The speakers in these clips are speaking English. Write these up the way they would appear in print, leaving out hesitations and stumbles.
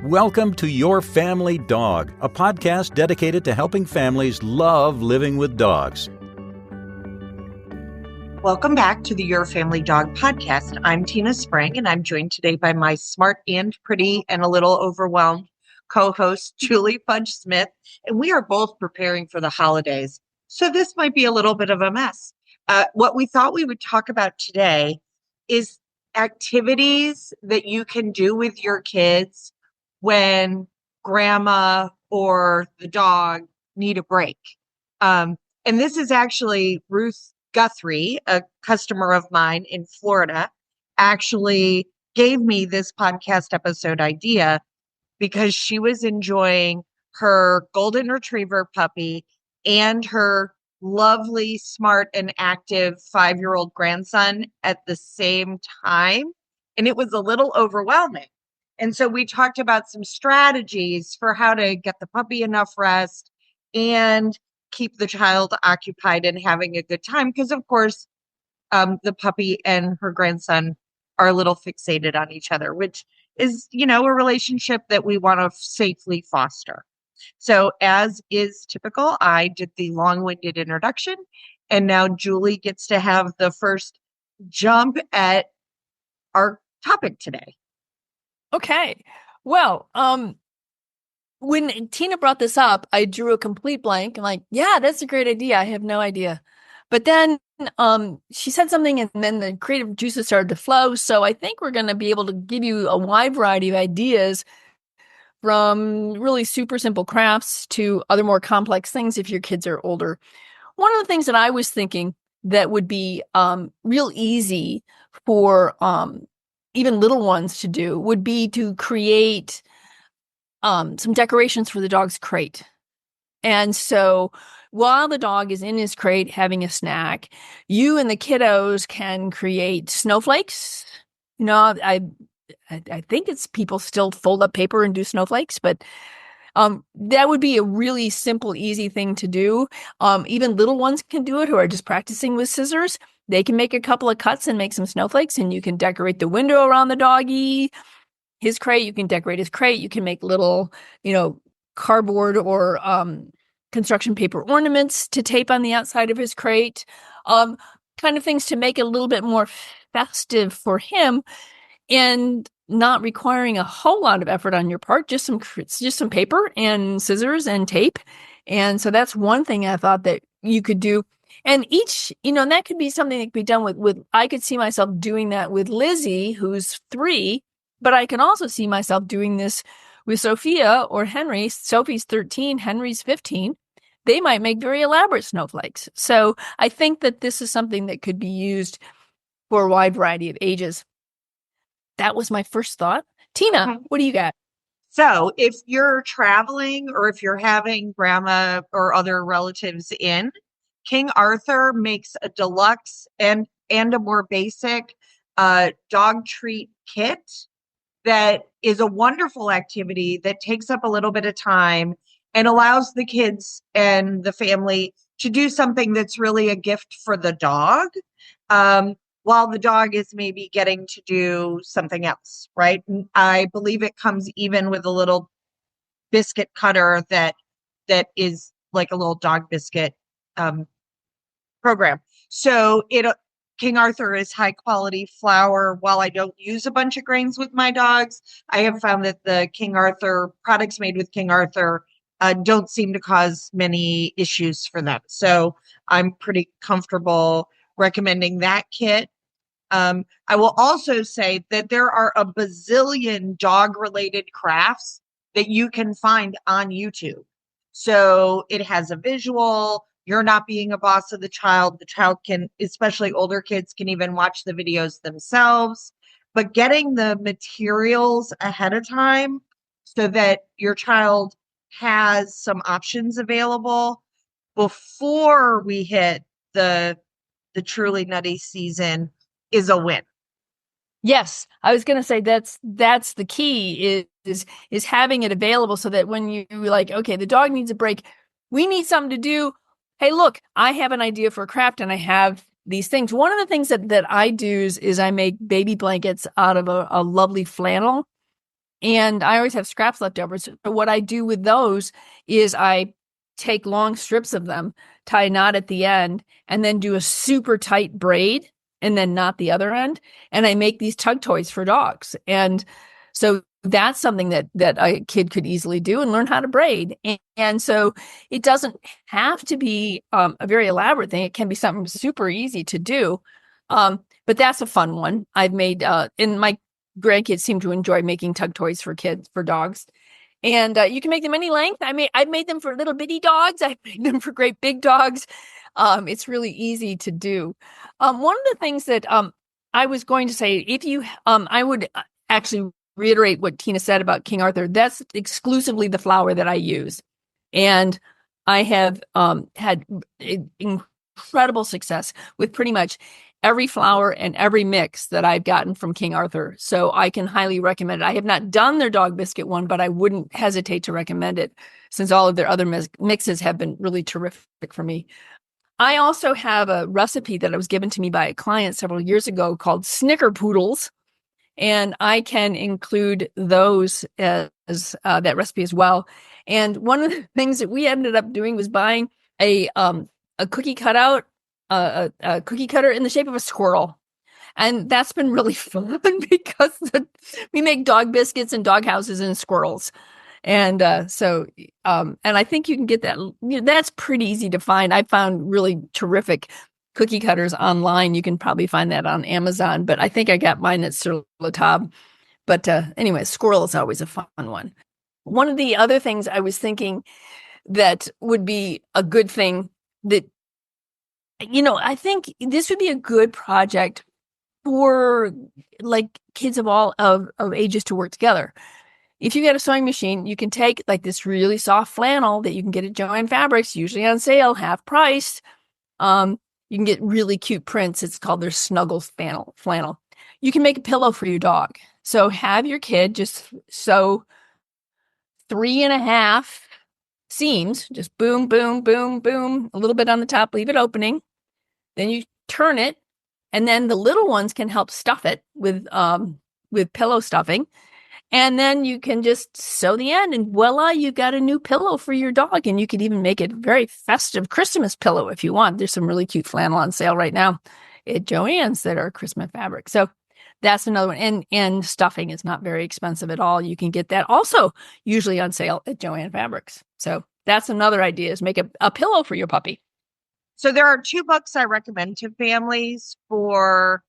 Welcome to Your Family Dog, a podcast dedicated to helping families love living with dogs. Welcome back to the Your Family Dog podcast. I'm Tina Spring, and I'm joined today by my smart and pretty and a little overwhelmed co-host, Julie Fudge Smith, and we are both preparing for the holidays. So this might be a little bit of a mess. What we thought we would talk about today is activities that you can do with your kids when grandma or the dog need a break. And this is actually Ruth Guthrie, a customer of mine in Florida, actually gave me this podcast episode idea because she was enjoying her golden retriever puppy and her lovely, smart, and active 5-year-old grandson at the same time. And it was a little overwhelming. And so we talked about some strategies for how to get the puppy enough rest and keep the child occupied and having a good time. Because, of course, the puppy and her grandson are a little fixated on each other, which is, a relationship that we want to safely foster. So as is typical, I did the long-winded introduction, and now Julie gets to have the first jump at our topic today. Okay. Well, when Tina brought this up, I drew a complete blank. I'm like, yeah, that's a great idea. I have no idea. But then she said something and then the creative juices started to flow. So I think we're going to be able to give you a wide variety of ideas from really super simple crafts to other more complex things if your kids are older. One of the things that I was thinking that would be real easy for even little ones to do would be to create some decorations for the dog's crate. And so while the dog is in his crate having a snack, you and the kiddos can create snowflakes. I think it's people still fold up paper and do snowflakes, but that would be a really simple, easy thing to do. Even little ones can do it who are just practicing with scissors. They can make a couple of cuts and make some snowflakes, and you can decorate the window around the doggy. His crate, you can decorate his crate. You can make little, cardboard or construction paper ornaments to tape on the outside of his crate. Kind of things to make it a little bit more festive for him and not requiring a whole lot of effort on your part, just some paper and scissors and tape. And so that's one thing I thought that you could do. And each, that could be something that could be done with, I could see myself doing that with Lizzie, who's 3, but I can also see myself doing this with Sophia or Henry. Sophie's 13, Henry's 15. They might make very elaborate snowflakes. So I think that this is something that could be used for a wide variety of ages. That was my first thought. Tina, What do you got? So if you're traveling or if you're having grandma or other relatives in, King Arthur makes a deluxe and a more basic dog treat kit that is a wonderful activity that takes up a little bit of time and allows the kids and the family to do something that's really a gift for the dog, while the dog is maybe getting to do something else, right? And I believe it comes even with a little biscuit cutter that is like a little dog biscuit program. So King Arthur is high quality flour. While I don't use a bunch of grains with my dogs, I have found that the King Arthur products made with King Arthur don't seem to cause many issues for them. So I'm pretty comfortable recommending that kit. I will also say that there are a bazillion dog related crafts that you can find on YouTube. So it has a visual. You're not being a boss of the child. The child can, especially older kids, can even watch the videos themselves. But getting the materials ahead of time so that your child has some options available before we hit the truly nutty season is a win. Yes, I was going to say that's the key is having it available so that when you're like, okay, the dog needs a break, we need something to do. Hey, look, I have an idea for a craft and I have these things. One of the things that I do is I make baby blankets out of a lovely flannel. And I always have scraps left over. So what I do with those is I take long strips of them, tie a knot at the end, and then do a super tight braid and then knot the other end. And I make these tug toys for dogs. And so that's something that a kid could easily do and learn how to braid. And so it doesn't have to be a very elaborate thing. It can be something super easy to do. But that's a fun one. I've made, and my grandkids seem to enjoy making tug toys for dogs. And you can make them any length. I've made them for little bitty dogs. I've made them for great big dogs. It's really easy to do. One of the things that I was going to say, if you, I would actually reiterate what Tina said about King Arthur. That's exclusively the flower that I use. And I have had incredible success with pretty much every flower and every mix that I've gotten from King Arthur. So I can highly recommend it. I have not done their dog biscuit one, but I wouldn't hesitate to recommend it since all of their other mixes have been really terrific for me. I also have a recipe that was given to me by a client several years ago called Snickerpoodles. And I can include those as that recipe as well. And one of the things that we ended up doing was buying a cookie cutout, a cookie cutter in the shape of a squirrel. And that's been really fun because we make dog biscuits and dog houses and squirrels. And and I think you can get that. That's pretty easy to find. I found really terrific cookie cutters online. You can probably find that on Amazon, but I think I got mine at Sur La Table. But anyway, squirrel is always a fun one. One of the other things I was thinking that would be a good thing that, I think this would be a good project for like kids of all of ages to work together. If you get a sewing machine, you can take like this really soft flannel that you can get at Joann Fabrics, usually on sale, half price. You can get really cute prints. It's called their snuggle flannel. You can make a pillow for your dog. So have your kid just sew 3.5 seams, just boom, boom, boom, boom, a little bit on the top, leave it opening. Then you turn it, and then the little ones can help stuff it with pillow stuffing. And then you can just sew the end, and voila, you got a new pillow for your dog. And you could even make it a very festive Christmas pillow if you want. There's some really cute flannel on sale right now at Joann's that are Christmas fabric. So that's another one. And stuffing is not very expensive at all. You can get that also usually on sale at Joann Fabrics. So that's another idea, is make a pillow for your puppy. So there are 2 books I recommend to families for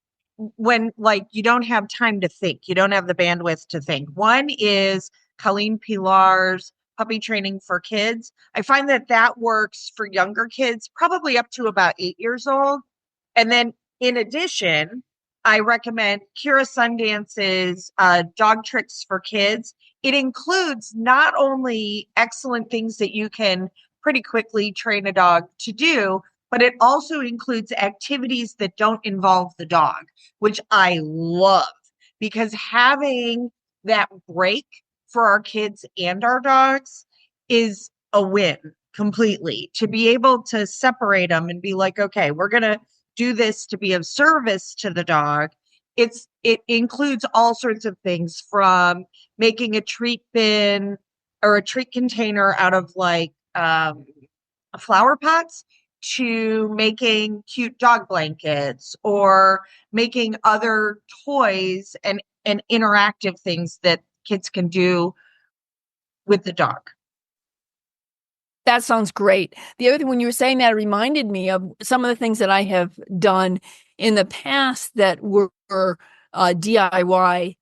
when you don't have time to think, you don't have the bandwidth to think. One is Colleen Pelar's Puppy Training for Kids. I find that works for younger kids, probably up to about 8 years old. And then in addition, I recommend Kyra Sundance's Dog Tricks for Kids. It includes not only excellent things that you can pretty quickly train a dog to do, but it also includes activities that don't involve the dog, which I love, because having that break for our kids and our dogs is a win completely. To be able to separate them and be like, okay, we're going to do this to be of service to the dog. It includes all sorts of things, from making a treat bin or a treat container out of flower pots, to making cute dog blankets, or making other toys and interactive things that kids can do with the dog. That sounds great. The other thing, when you were saying that, it reminded me of some of the things that I have done in the past that were DIY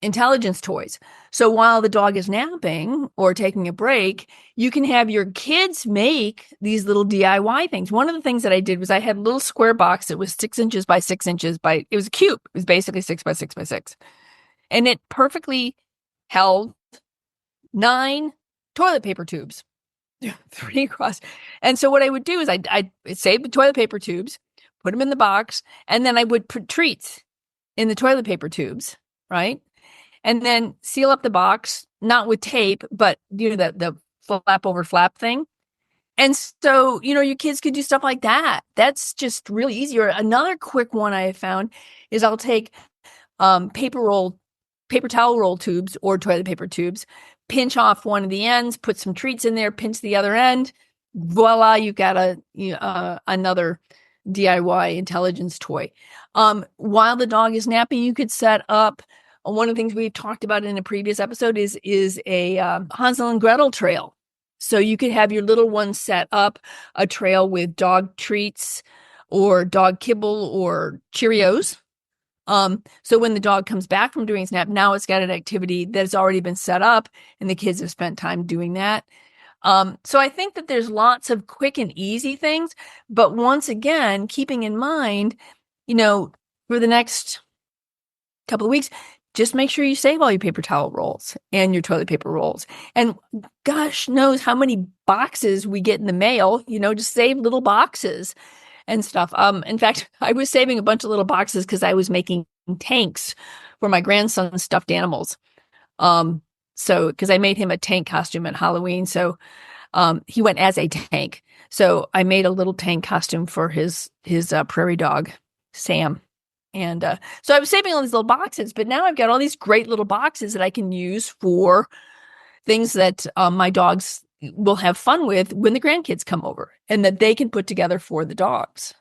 intelligence toys. So while the dog is napping or taking a break, you can have your kids make these little DIY things. One of the things that I did was I had a little square box that was 6 inches by 6 inches by, it was a cube. It was basically 6 by 6 by 6. And it perfectly held 9 toilet paper tubes, 3 across. And so what I would do is I'd save the toilet paper tubes, put them in the box, and then I would put treats in the toilet paper tubes, right? And then seal up the box, not with tape, but the flap over flap thing. And so, your kids could do stuff like that. That's just really easy. Or another quick one I have found is I'll take paper roll paper towel roll tubes or toilet paper tubes, pinch off one of the ends, put some treats in there, pinch the other end. Voila, you've got another DIY intelligence toy. While the dog is napping, you could set up one of the things we've talked about in a previous episode is a Hansel and Gretel trail. So you could have your little one set up a trail with dog treats or dog kibble or Cheerios. So when the dog comes back from doing his nap, now it's got an activity that's already been set up and the kids have spent time doing that. So I think that there's lots of quick and easy things, but once again, keeping in mind, for the next couple of weeks, just make sure you save all your paper towel rolls and your toilet paper rolls. And gosh knows how many boxes we get in the mail, just save little boxes and stuff. In fact, I was saving a bunch of little boxes because I was making tanks for my grandson's stuffed animals. So, because I made him a tank costume at Halloween. So, he went as a tank. So I made a little tank costume for his prairie dog, Sam. And so I was saving all these little boxes, but now I've got all these great little boxes that I can use for things that my dogs will have fun with when the grandkids come over and that they can put together for the dogs.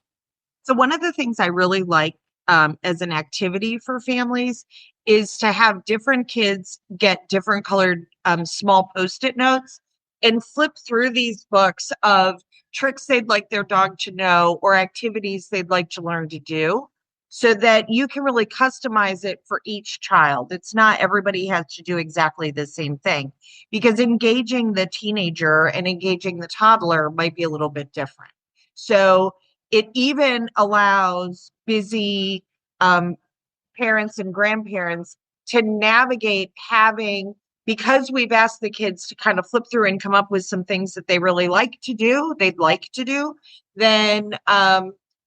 So one of the things I really like as an activity for families is to have different kids get different colored small Post-it notes and flip through these books of tricks they'd like their dog to know or activities they'd like to learn to do so that you can really customize it for each child. It's not everybody has to do exactly the same thing because engaging the teenager and engaging the toddler might be a little bit different. So it even allows busy parents and grandparents to navigate because we've asked the kids to kind of flip through and come up with some things that they'd like to do, then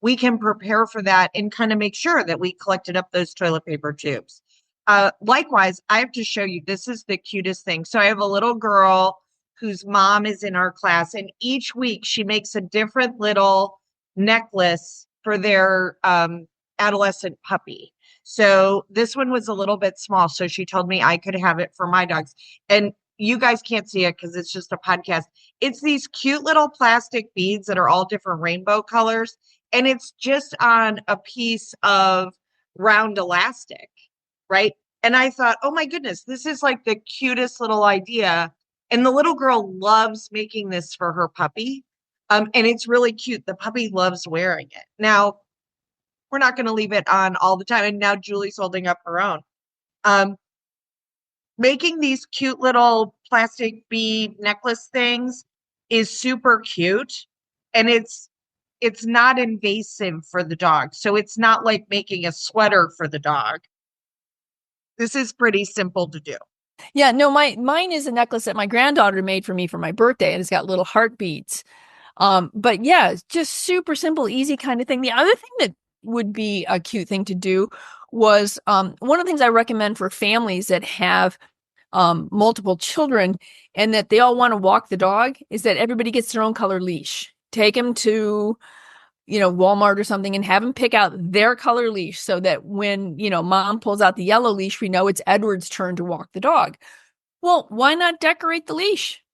we can prepare for that and kind of make sure that we collected up those toilet paper tubes. Likewise, I have to show you, this is the cutest thing. So I have a little girl whose mom is in our class, and each week she makes a different little necklace for their adolescent puppy. So this one was a little bit small. So she told me I could have it for my dogs. And you guys can't see it because it's just a podcast. It's these cute little plastic beads that are all different rainbow colors. And it's just on a piece of round elastic, right? And I thought, oh my goodness, this is like the cutest little idea. And the little girl loves making this for her puppy. And it's really cute. The puppy loves wearing it. Now, we're not going to leave it on all the time. And now Julie's holding up her own. Making these cute little plastic bead necklace things is super cute. And it's not invasive for the dog. So it's not like making a sweater for the dog. This is pretty simple to do. Yeah, no, mine is a necklace that my granddaughter made for me for my birthday, and it's got little heart beads. But yeah, it's just super simple, easy kind of thing. The other thing that would be a cute thing to do was one of the things I recommend for families that have multiple children and that they all want to walk the dog is that everybody gets their own color leash. Take them to, Walmart or something and have them pick out their color leash so that when, mom pulls out the yellow leash, we know it's Edward's turn to walk the dog. Well, why not decorate the leash?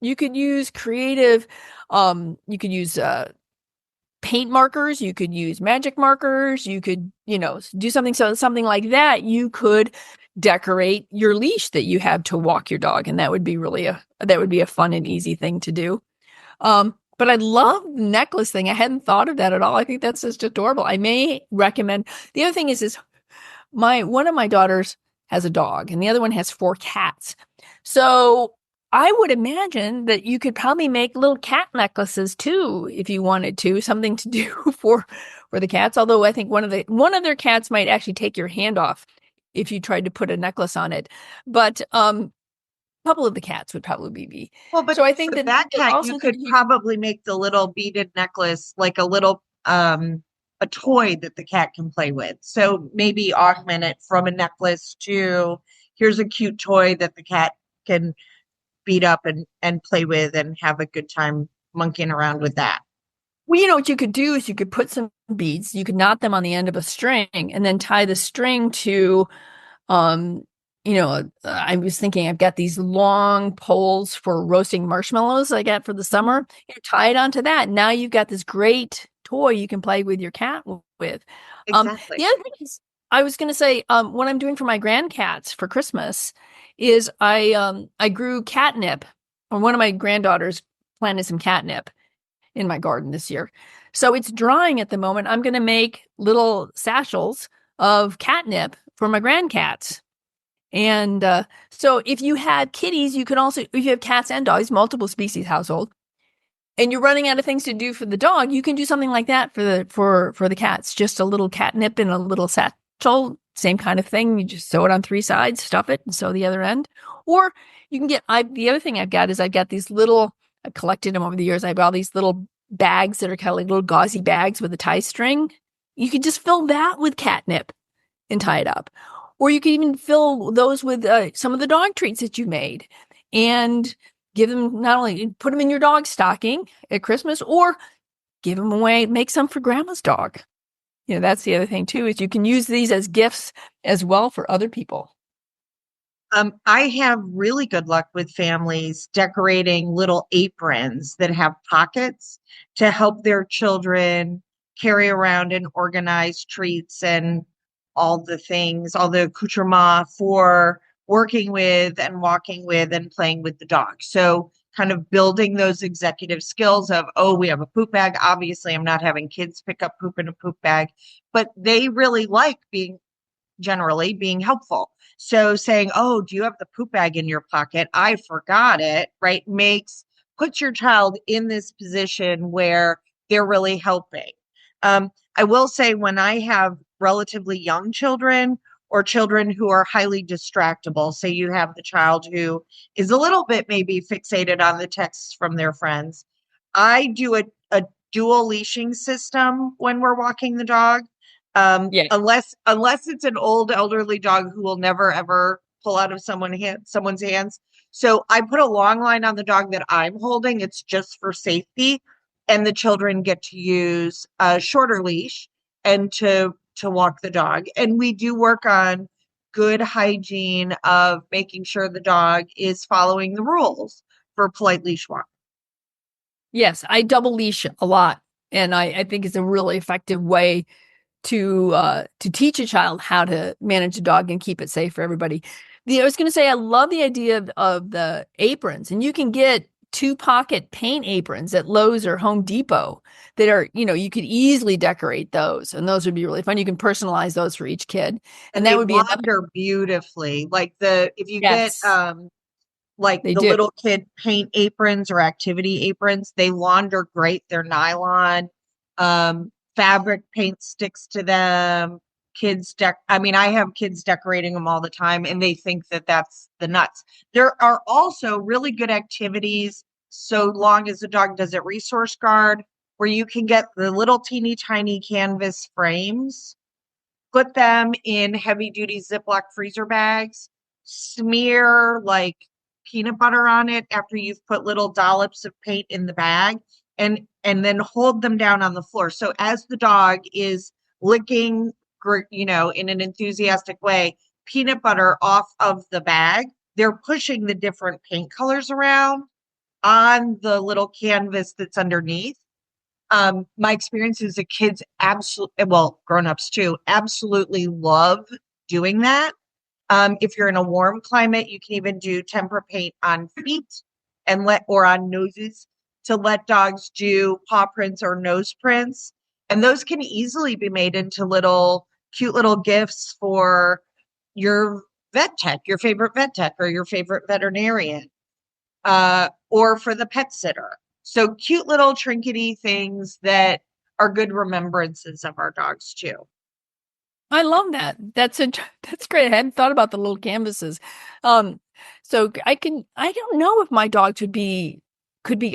You could use creative, you could use paint markers, you could use magic markers, you could, do something like that. You could decorate your leash that you have to walk your dog. And that would be a fun and easy thing to do. But I love the necklace thing. I hadn't thought of that at all. I think that's just adorable. I may recommend, the other thing is one of my daughters has a dog and the other one has 4 cats. So I would imagine that you could probably make little cat necklaces too, if you wanted to, something to do for the cats. Although I think one of their cats might actually take your hand off if you tried to put a necklace on it. But a couple of the cats would probably be. Well, but so I think that cat, you could probably make the little beaded necklace like a little a toy that the cat can play with. So maybe augment it from a necklace to here's a cute toy that the cat can beat up and play with and have a good time monkeying around with that. Well, what you could do is you could put some beads, you could knot them on the end of a string and then tie the string to I was thinking I've got these long poles for roasting marshmallows I got for the summer. You tie it onto that. Now you've got this great toy you can play with your cat with. Exactly. The other thing is, I was going to say, what I'm doing for my grandcats for Christmas is I grew catnip, or one of my granddaughters planted some catnip in my garden this year. So it's drying at the moment. I'm going to make little satchels of catnip for my grandcats. And so if you have kitties, you can also, if you have cats and dogs, multiple species household, and you're running out of things to do for the dog, you can do something like that for the cats. Just a little catnip in a little satchel, same kind of thing. You just sew it on three sides, stuff it, and sew the other end. Or you can the other thing I've got is I've got these little, I collected them over the years. I have all these little bags that are kind of like little gauzy bags with a tie string. You could just fill that with catnip and tie it up. Or you could even fill those with some of the dog treats that you made and give them, not only put them in your dog stocking at Christmas, or give them away, make some for grandma's dog. That's the other thing too, is you can use these as gifts as well for other people. I have really good luck with families decorating little aprons that have pockets to help their children carry around and organize treats and all the things, all the accoutrement for working with and walking with and playing with the dog. So kind of building those executive skills of, oh, we have a poop bag. Obviously, I'm not having kids pick up poop in a poop bag, but they really like generally being helpful. So saying, oh, do you have the poop bag in your pocket? I forgot it, right? Puts your child in this position where they're really helping. I will say, when I have relatively young children or children who are highly distractible, say you have the child who is a little bit maybe fixated on the texts from their friends, I do a dual leashing system when we're walking the dog. Yeah. Unless it's an old elderly dog who will never ever pull out of someone's hands. So I put a long line on the dog that I'm holding. It's just for safety, and the children get to use a shorter leash and to walk the dog. And we do work on good hygiene of making sure the dog is following the rules for polite leash walk. Yes, I double leash a lot, and I think it's a really effective way to teach a child how to manage a dog and keep it safe for everybody. I was going to say, I love the idea of the aprons, and you can get 2-pocket paint aprons at Lowe's or Home Depot that are, you could easily decorate those, and those would be really fun. You can personalize those for each kid, and that would be launder beautifully. Like if you yes, get like they the do. little kid paint aprons or activity aprons, they launder great. They're nylon. Fabric paint sticks to them. I have kids decorating them all the time, and they think that that's the nuts. There are also really good activities, so long as the dog does it resource guard, where you can get the little teeny tiny canvas frames, put them in heavy duty Ziploc freezer bags, smear like peanut butter on it after you've put little dollops of paint in the bag, and then hold them down on the floor. So as the dog is licking, in an enthusiastic way, peanut butter off of the bag, they're pushing the different paint colors around on the little canvas that's underneath. My experience is the kids grown-ups too, absolutely love doing that. If you're in a warm climate, you can even do tempera paint on feet or on noses to let dogs do paw prints or nose prints. And those can easily be made into cute little gifts for your vet tech, your favorite vet tech, or your favorite veterinarian, or for the pet sitter. So cute little trinkety things that are good remembrances of our dogs too. I love that. That's great. I hadn't thought about the little canvases. So I don't know if my dog could be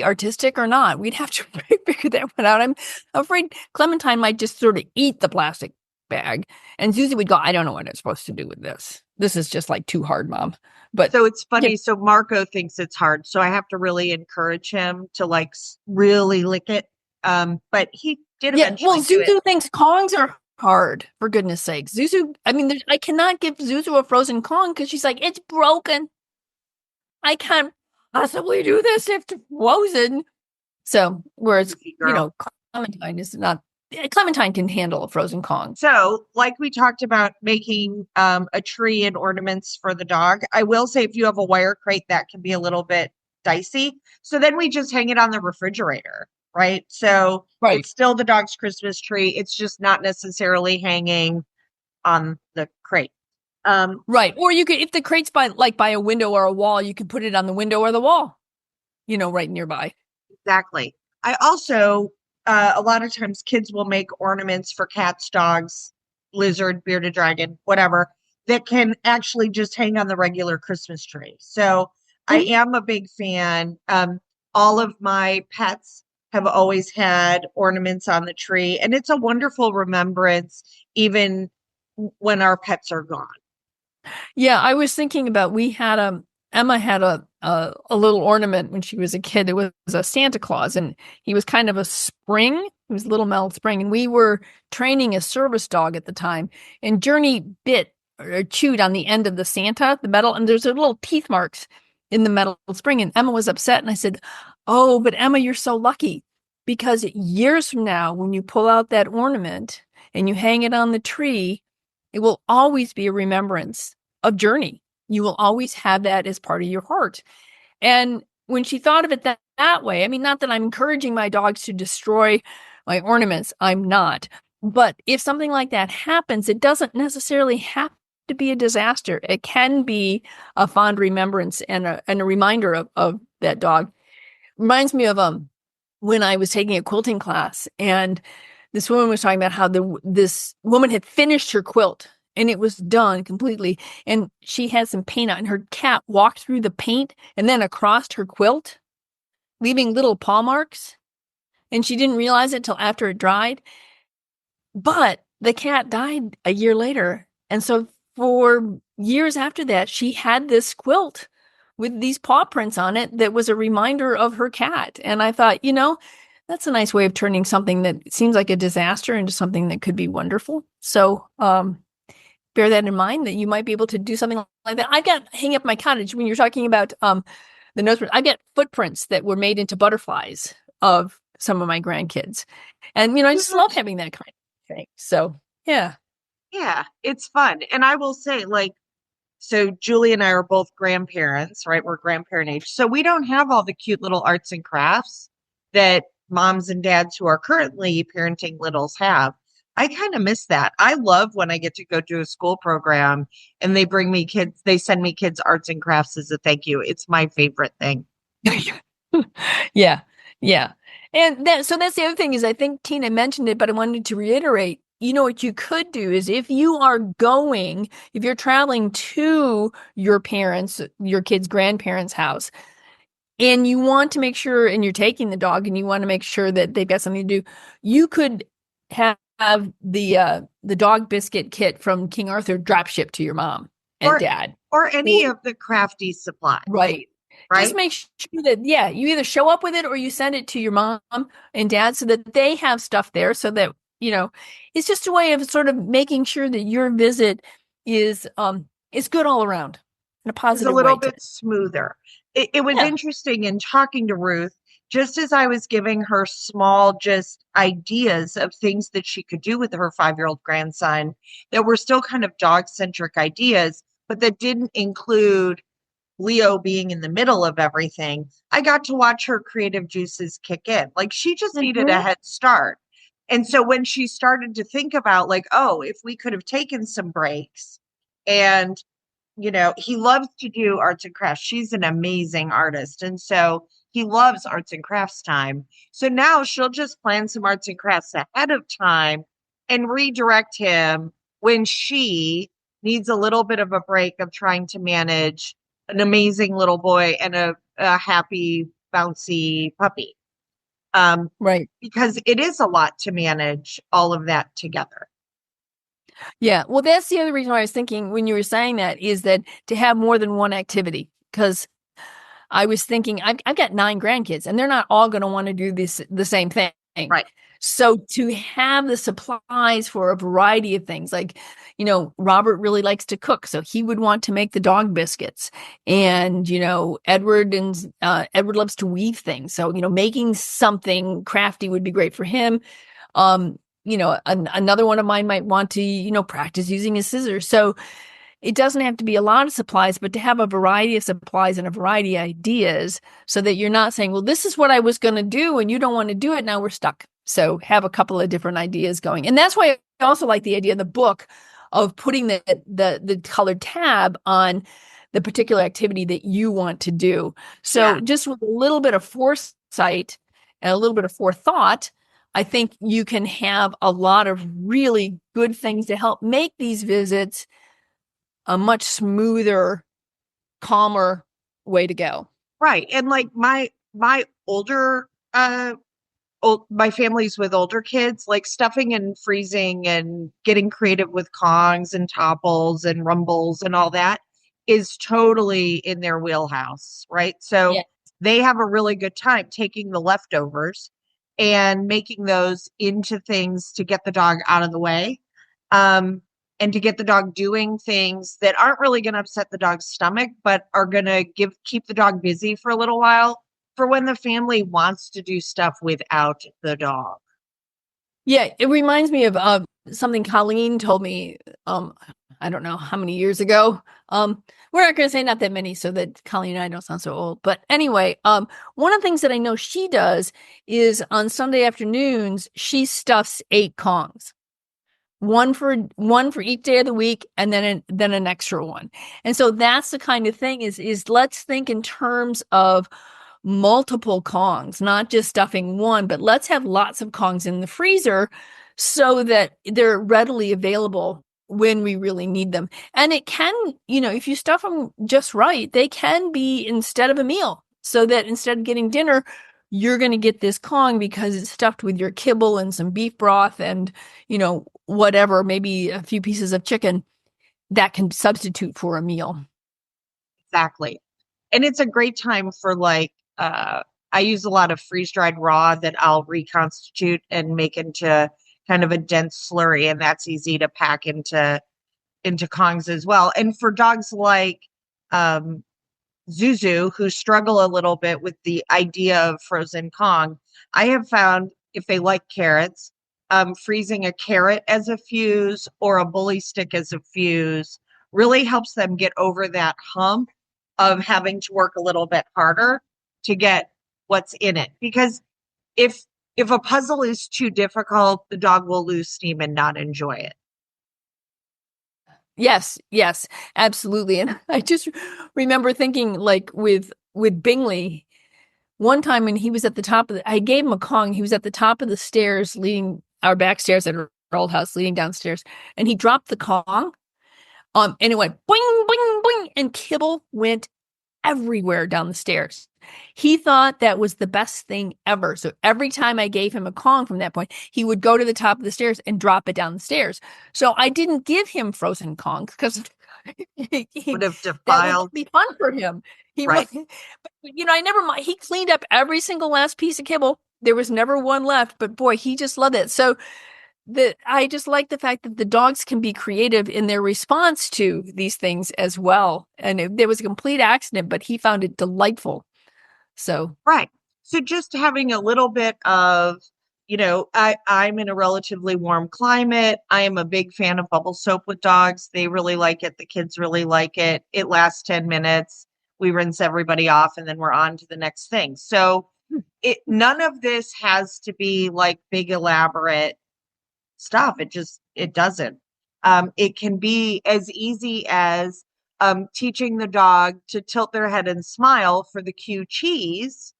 artistic or not. We'd have to figure that one out. I'm afraid Clementine might just sort of eat the plastic bag, and Susie would go, I don't know what I'm supposed to do with this. This is just like too hard, Mom. But so it's funny. Yeah. So Marco thinks it's hard. So I have to really encourage him to really lick it. But he did eventually. Well, Susie thinks Kongs are hard, for goodness sake. Zuzu, I mean, I cannot give Zuzu a frozen Kong because she's like, it's broken. I can't possibly do this if it's frozen. So, whereas, Clementine is not, Clementine can handle a frozen Kong. So, like we talked about making a tree and ornaments for the dog, I will say if you have a wire crate, that can be a little bit dicey. So then we just hang it on the refrigerator, right? So it's still the dog's Christmas tree. It's just not necessarily hanging on the crate. Right. Or you could, if the crate's by a window or a wall, you could put it on the window or the wall, right nearby. Exactly. I also, a lot of times kids will make ornaments for cats, dogs, lizard, bearded dragon, whatever, that can actually just hang on the regular Christmas tree. So I am a big fan. All of my pets have always had ornaments on the tree, and it's a wonderful remembrance, even when our pets are gone. Yeah, I was thinking about, Emma had a little ornament when she was a kid. It was a Santa Claus, and he was kind of a spring. He was a little metal spring, and we were training a service dog at the time, and Journey bit or chewed on the end of the Santa, the metal, and there's little teeth marks in the metal spring, and Emma was upset, and I said, oh, but Emma, you're so lucky, because years from now, when you pull out that ornament and you hang it on the tree, it will always be a remembrance of Journey. You will always have that as part of your heart. And when she thought of it that way, I mean, not that I'm encouraging my dogs to destroy my ornaments. I'm not. But if something like that happens, it doesn't necessarily have to be a disaster. It can be a fond remembrance and a reminder of that dog. Reminds me of when I was taking a quilting class, and this woman was talking about how this woman had finished her quilt and it was done completely, and she had some paint on, and her cat walked through the paint and then across her quilt, leaving little paw marks, and she didn't realize it till after it dried. But the cat died a year later, and so for years after that, she had this quilt with these paw prints on it that was a reminder of her cat. And I thought, that's a nice way of turning something that seems like a disaster into something that could be wonderful. So bear that in mind, that you might be able to do something like that. I've got hang up my cottage when you're talking about the notes. I've got footprints that were made into butterflies of some of my grandkids. And, I just love having that kind of thing. So, yeah. Yeah, it's fun. And I will say, so Julie and I are both grandparents, right? We're grandparent age. So we don't have all the cute little arts and crafts that moms and dads who are currently parenting littles have. I kind of miss that. I love when I get to go to a school program and they send me kids arts and crafts as a thank you. It's my favorite thing. Yeah. Yeah. And so that's the other thing, is I think Tina mentioned it, but I wanted to reiterate, what you could do is if you're traveling to your kids' grandparents' house, and you want to make sure, and you're taking the dog and you want to make sure that they've got something to do, you could have the dog biscuit kit from King Arthur drop shipped to your mom and dad. Or any of the crafty supplies. Right. Just make sure that, you either show up with it or you send it to your mom and dad so that they have stuff there, so that, it's just a way of sort of making sure that your visit is good all around in a positive way. It's a little bit smoother. It was interesting in talking to Ruth, just as I was giving her small just ideas of things that she could do with her 5-year-old grandson that were still kind of dog-centric ideas, but that didn't include Leo being in the middle of everything. I got to watch her creative juices kick in. She just needed a head start. And so when she started to think about if we could have taken some breaks, and, he loves to do arts and crafts. She's an amazing artist. And so he loves arts and crafts time. So now she'll just plan some arts and crafts ahead of time and redirect him when she needs a little bit of a break of trying to manage an amazing little boy and a happy, bouncy puppy. Right. Because it is a lot to manage all of that together. Yeah. Well, that's the other reason why I was thinking when you were saying that, is that to have more than one activity, because I was thinking I've got 9 grandkids and they're not all going to want to do the same thing. Right. So to have the supplies for a variety of things, like, Robert really likes to cook, so he would want to make the dog biscuits. And, Edward loves to weave things. So, making something crafty would be great for him. Another one of mine might want to, practice using his scissors. So it doesn't have to be a lot of supplies, but to have a variety of supplies and a variety of ideas so that you're not saying, well, this is what I was going to do and you don't want to do it. Now we're stuck. So have a couple of different ideas going. And that's why I also like the idea of the book of putting the colored tab on the particular activity that you want to do. So just with a little bit of foresight and a little bit of forethought, I think you can have a lot of really good things to help make these visits a much smoother, calmer way to go. Right. And like my older my families with older kids, like stuffing and freezing and getting creative with Kongs and topples and rumbles and all that is totally in their wheelhouse, right? So they have a really good time taking the leftovers and making those into things to get the dog out of the way. And to get the dog doing things that aren't really going to upset the dog's stomach, but are going to keep the dog busy for a little while for when the family wants to do stuff without the dog. Yeah, it reminds me of something Colleen told me, I don't know how many years ago. We're not going to say not that many so that Colleen and I don't sound so old. But anyway, one of the things that I know she does is on Sunday afternoons, she stuffs 8 Kongs. One for each day of the week, and then an extra one. And so that's the kind of thing is let's think in terms of multiple Kongs, not just stuffing one, but let's have lots of Kongs in the freezer so that they're readily available when we really need them. And it can, if you stuff them just right, they can be instead of a meal, so that instead of getting dinner, you're going to get this Kong because it's stuffed with your kibble and some beef broth and, whatever, maybe a few pieces of chicken that can substitute for a meal. Exactly. And it's a great time for I use a lot of freeze-dried raw that I'll reconstitute and make into kind of a dense slurry. And that's easy to pack into Kongs as well. And for dogs like Zuzu, who struggle a little bit with the idea of frozen Kong, I have found if they like carrots, freezing a carrot as a fuse or a bully stick as a fuse really helps them get over that hump of having to work a little bit harder to get what's in it. Because if a puzzle is too difficult, the dog will lose steam and not enjoy it. Yes, absolutely. And I just remember thinking, like with Bingley, one time when he was at the top I gave him a Kong. He was at the top of the stairs leading our back stairs at our old house, leading downstairs, and he dropped the Kong. And it went boing, boing, boing, and kibble went everywhere down the stairs. He thought that was the best thing ever. So every time I gave him a Kong from that point, he would go to the top of the stairs and drop it down the stairs. So I didn't give him frozen Kongs because would have defiled. That would be fun for him. Right. But, I never mind. He cleaned up every single last piece of kibble. There was never one left, but boy, he just loved it. So I just like the fact that the dogs can be creative in their response to these things as well. And there was a complete accident, but he found it delightful. So, right. So just having a little bit of, I'm in a relatively warm climate. I am a big fan of bubble soap with dogs. They really like it. The kids really like it. It lasts 10 minutes. We rinse everybody off and then we're on to the next thing. So none of this has to be like big, elaborate stuff. It doesn't. It can be as easy as teaching the dog to tilt their head and smile for the cue cheese,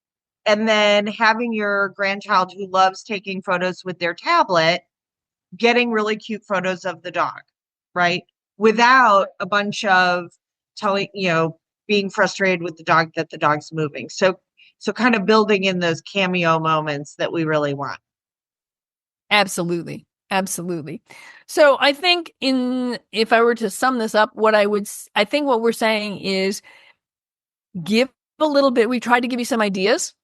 and then having your grandchild who loves taking photos with their tablet, getting really cute photos of the dog, right? Without a bunch of being frustrated with the dog that the dog's moving. So kind of building in those cameo moments that we really want. Absolutely. So I think if I were to sum this up, I think what we're saying is give a little bit. We tried to give you some ideas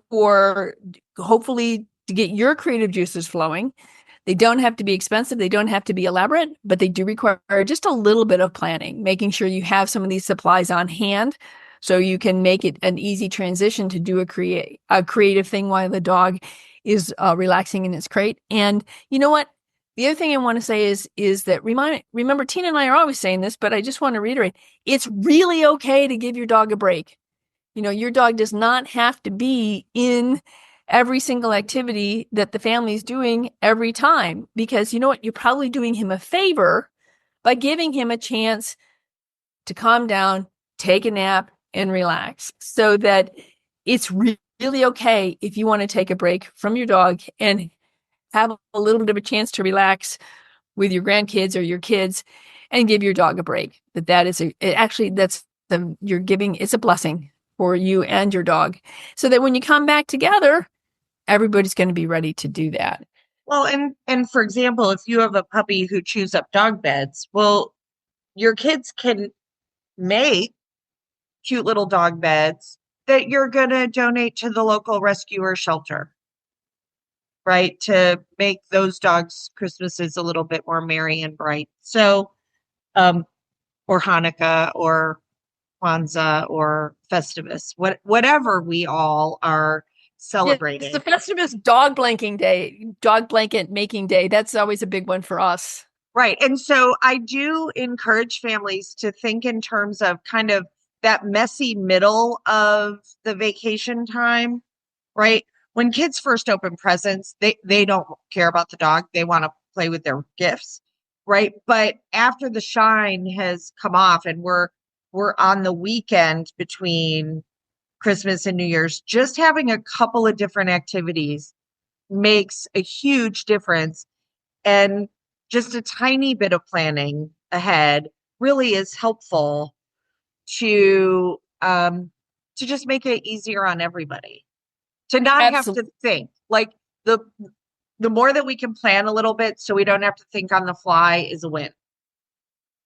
for hopefully to get your creative juices flowing. They don't have to be expensive. They don't have to be elaborate, but they do require just a little bit of planning, making sure you have some of these supplies on hand so you can make it an easy transition to do a creative thing while the dog is relaxing in its crate. And you know what? The other thing I want to say is that remember, Tina and I are always saying this, but I just want to reiterate, it's really okay to give your dog a break. You know, your dog does not have to be in every single activity that the family's doing every time, because you know what? You're probably doing him a favor by giving him a chance to calm down, take a nap, and relax, so that it's really okay if you want to take a break from your dog and have a little bit of a chance to relax with your grandkids or your kids and give your dog a break. You're giving, it's a blessing for you and your dog, so that when you come back together, everybody's going to be ready to do that. Well, and for example, if you have a puppy who chews up dog beds, well, your kids can make cute little dog beds that you're going to donate to the local rescue or shelter, right? To make those dogs' Christmases a little bit more merry and bright. So, or Hanukkah or Kwanzaa or Festivus, whatever we all are celebrating. It's the Festivus dog blanket making day. That's always a big one for us. Right. And so I do encourage families to think in terms of kind of that messy middle of the vacation time, right? When kids first open presents, they don't care about the dog. They want to play with their gifts, right? But after the shine has come off and we're on the weekend between Christmas and New Year's, just having a couple of different activities makes a huge difference. And just a tiny bit of planning ahead really is helpful to just make it easier on everybody, to not have to think. Like the more that we can plan a little bit so we don't have to think on the fly is a win.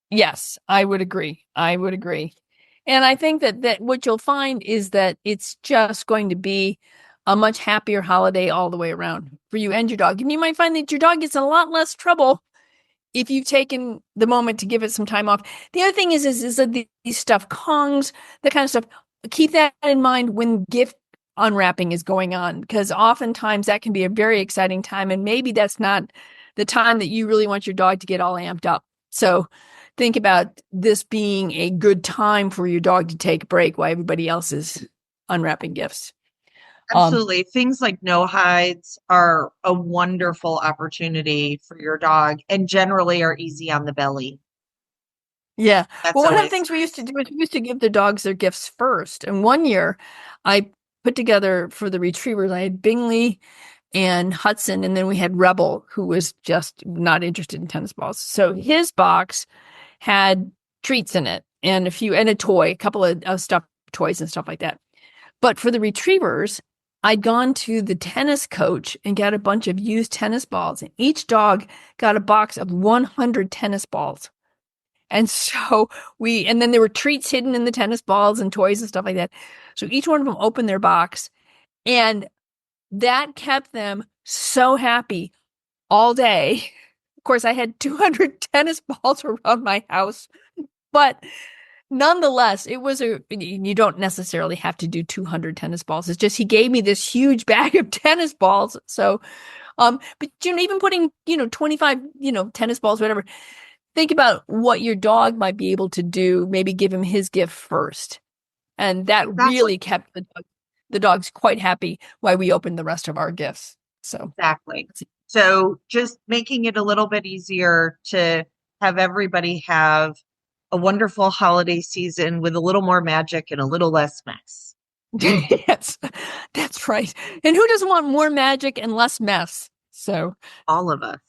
Yes, I would agree. And I think that what you'll find is that it's just going to be a much happier holiday all the way around for you and your dog. And you might find that your dog gets in a lot less trouble if you've taken the moment to give it some time off. The other thing is that these stuffed Kongs, that kind of stuff, keep that in mind when gift unwrapping is going on, because oftentimes that can be a very exciting time. And maybe that's not the time that you really want your dog to get all amped up. So think about this being a good time for your dog to take a break while everybody else is unwrapping gifts. Absolutely. Things like no hides are a wonderful opportunity for your dog and generally are easy on the belly. Yeah. Well, one of the things we used to do is we used to give the dogs their gifts first. And one year I put together for the retrievers, I had Bingley and Hudson, and then we had Rebel, who was just not interested in tennis balls. So his box had treats in it and a toy, a couple of stuffed toys and stuff like that. But for the retrievers, I'd gone to the tennis coach and got a bunch of used tennis balls, and each dog got a box of 100 tennis balls. And so and then there were treats hidden in the tennis balls and toys and stuff like that. So each one of them opened their box, and that kept them so happy all day. Of course, I had 200 tennis balls around my house, but nonetheless, you don't necessarily have to do 200 tennis balls. It's just, he gave me this huge bag of tennis balls. So, but even putting, 25, tennis balls, whatever, think about what your dog might be able to do. Maybe give him his gift first. And that really kept the dogs quite happy while we opened the rest of our gifts. So exactly. So just making it a little bit easier to have everybody have a wonderful holiday season with a little more magic and a little less mess. Yes, that's right. And who doesn't want more magic and less mess? So all of us.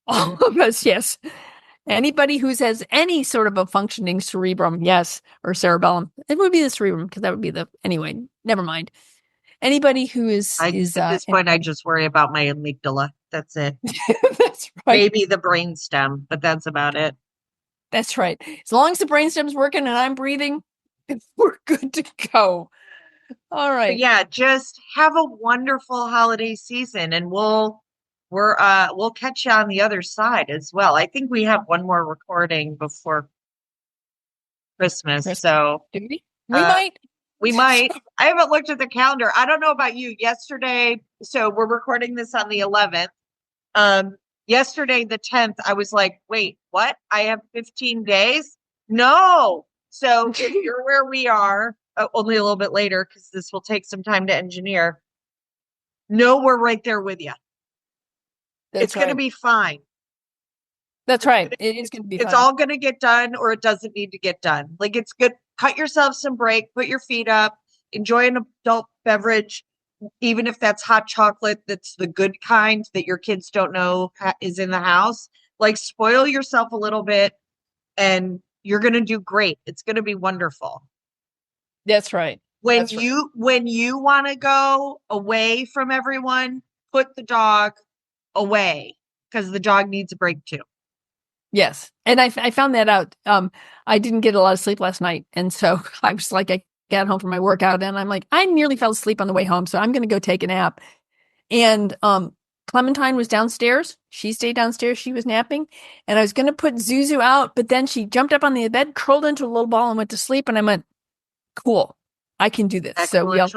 All of us, yes. Anybody who has any sort of a functioning cerebrum, yes, or cerebellum. It would be the cerebrum, because that would be anyway, never mind. Anybody who is at this point, I just worry about my amygdala. That's it. That's right. Maybe the brainstem, but that's about it. That's right. As long as the brainstem's working and I'm breathing, we're good to go. All But right. yeah, just have a wonderful holiday season, and we'll catch you on the other side as well. I think we have one more recording before Christmas, Chris, so do we uh might. we might. I haven't looked at the calendar. I don't know about you. Yesterday, so we're recording this on the 11th. Yesterday, the 10th, I was like, wait, what? I have 15 days? No. So if you're where we are, only a little bit later, because this will take some time to engineer. No, we're right there with you. That's It's going to right. be fine. That's right. It is going to be It's fun. all going to get done, or it doesn't need to get done. Like, it's good. Cut yourself some break, put your feet up, enjoy an adult beverage, even if that's hot chocolate, that's the good kind that your kids don't know is in the house. Like, spoil yourself a little bit, and you're going to do great. It's going to be wonderful. That's right. When That's right. when you want to go away from everyone, put the dog away, because the dog needs a break too. Yes. And I found that out. I didn't get a lot of sleep last night. And so I was like, I got home from my workout and I'm like, I nearly fell asleep on the way home. So I'm going to go take a nap. And Clementine was downstairs. She stayed downstairs. She was napping. And I was going to put Zuzu out, but then she jumped up on the bed, curled into a little ball and went to sleep. And I went, cool, I can do this. So we all,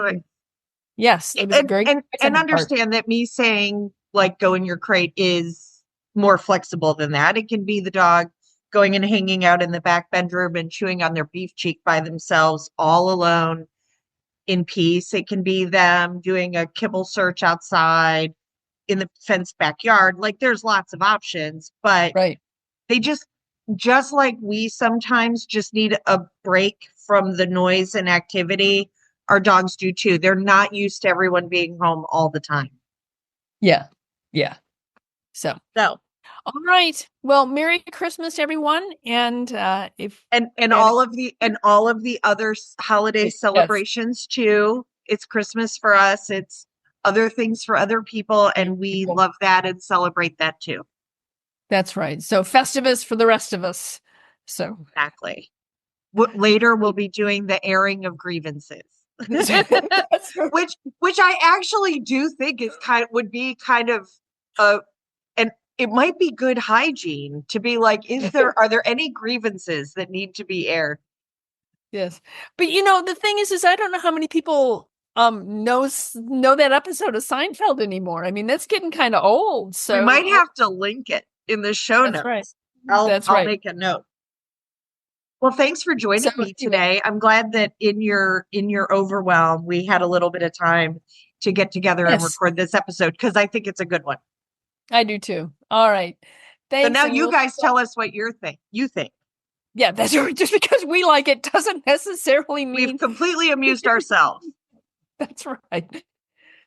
yes, it was very and understand that me saying like go in your crate is more flexible than that. It can be the dog going and hanging out in the back bedroom and chewing on their beef cheek by themselves, all alone in peace. It can be them doing a kibble search outside in the fenced backyard. Like, there's lots of options, but right. they just like we sometimes just need a break from the noise and activity. Our dogs do too. They're not used to everyone being home all the time. Yeah. Yeah. So all right. Well, Merry Christmas, everyone. And if all of the other holiday celebrations too. It's Christmas for us. It's other things for other people, and we love that and celebrate that too. That's right. So Festivus for the rest of us. So exactly. Later we'll be doing the airing of grievances. which I actually do think is would be kind of and it might be good hygiene to be like, are there any grievances that need to be aired? Yes. But the thing is I don't know how many people know that episode of Seinfeld anymore. I mean, that's getting kind of old. So we might have to link it in the show notes. Right. I'll make a note. Well, thanks for joining me today. I'm glad that in your overwhelm, we had a little bit of time to get together and record this episode, because I think it's a good one. I do too. All right. Thanks. So now you guys tell us what you think. Yeah, that's right. Just because we like it doesn't necessarily mean we've completely amused ourselves. That's right.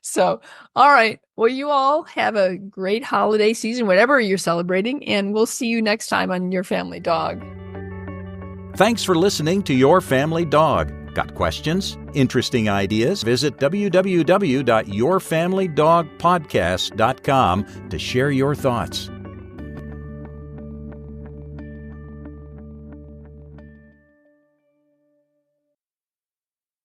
So, all right. Well, you all have a great holiday season, whatever you're celebrating, and we'll see you next time on Your Family Dog. Thanks for listening to Your Family Dog. Got questions? Interesting ideas? Visit www.yourfamilydogpodcast.com to share your thoughts.